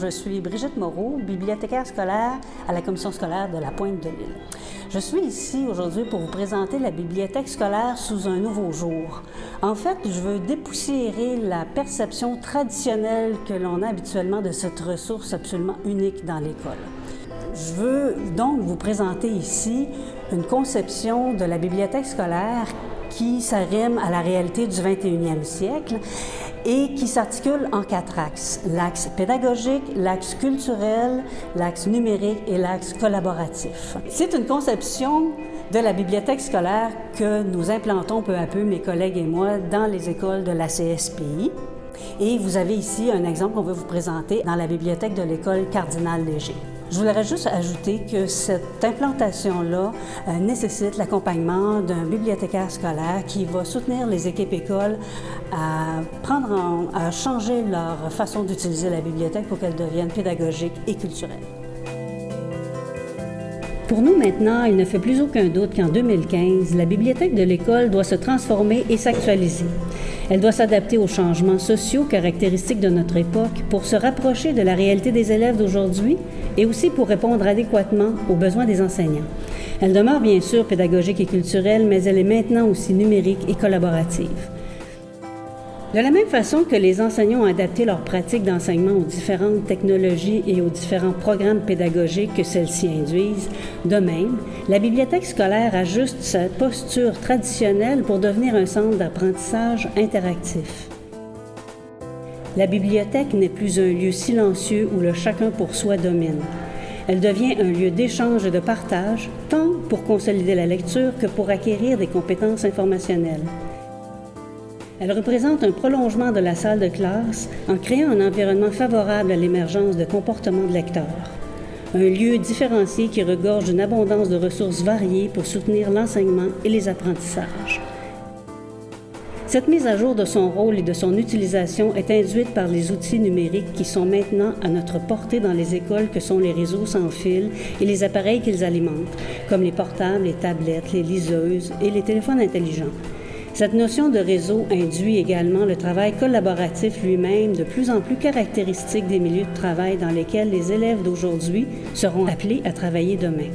je suis Brigitte Moreau, bibliothécaire scolaire à la commission scolaire de la Pointe-de-l'Île. Je suis ici aujourd'hui pour vous présenter la bibliothèque scolaire sous un nouveau jour. En fait, je veux dépoussiérer la perception traditionnelle que l'on a habituellement de cette ressource absolument unique dans l'école. Je veux donc vous présenter ici une conception de la bibliothèque scolaire qui s'arrime à la réalité du 21e siècle et qui s'articule en 4 axes. L'axe pédagogique, l'axe culturel, l'axe numérique et l'axe collaboratif. C'est une conception de la bibliothèque scolaire que nous implantons peu à peu, mes collègues et moi, dans les écoles de la CSPI. Et vous avez ici un exemple qu'on veut vous présenter dans la bibliothèque de l'école Cardinal-Léger. Je voudrais juste ajouter que cette implantation-là nécessite l'accompagnement d'un bibliothécaire scolaire qui va soutenir les équipes écoles à changer leur façon d'utiliser la bibliothèque pour qu'elle devienne pédagogique et culturelle. Pour nous maintenant, il ne fait plus aucun doute qu'en 2015, la bibliothèque de l'école doit se transformer et s'actualiser. Elle doit s'adapter aux changements sociaux caractéristiques de notre époque pour se rapprocher de la réalité des élèves d'aujourd'hui et aussi pour répondre adéquatement aux besoins des enseignants. Elle demeure bien sûr pédagogique et culturelle, mais elle est maintenant aussi numérique et collaborative. De la même façon que les enseignants ont adapté leurs pratiques d'enseignement aux différentes technologies et aux différents programmes pédagogiques que celles-ci induisent, de même, la bibliothèque scolaire ajuste sa posture traditionnelle pour devenir un centre d'apprentissage interactif. La bibliothèque n'est plus un lieu silencieux où le chacun pour soi domine. Elle devient un lieu d'échange et de partage, tant pour consolider la lecture que pour acquérir des compétences informationnelles. Elle représente un prolongement de la salle de classe en créant un environnement favorable à l'émergence de comportements de lecteurs. Un lieu différencié qui regorge d'une abondance de ressources variées pour soutenir l'enseignement et les apprentissages. Cette mise à jour de son rôle et de son utilisation est induite par les outils numériques qui sont maintenant à notre portée dans les écoles que sont les réseaux sans fil et les appareils qu'ils alimentent, comme les portables, les tablettes, les liseuses et les téléphones intelligents. Cette notion de réseau induit également le travail collaboratif lui-même, de plus en plus caractéristique des milieux de travail dans lesquels les élèves d'aujourd'hui seront appelés à travailler demain.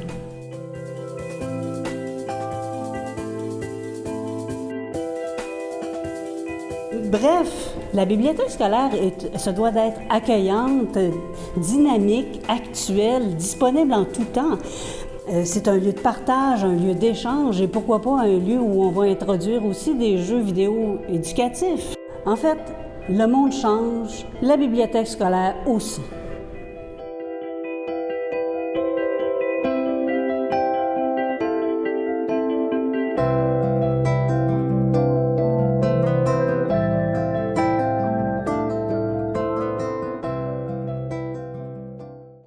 Bref, la bibliothèque scolaire se doit d'être accueillante, dynamique, actuelle, disponible en tout temps. C'est un lieu de partage, un lieu d'échange et pourquoi pas un lieu où on va introduire aussi des jeux vidéo éducatifs. En fait, le monde change, la bibliothèque scolaire aussi.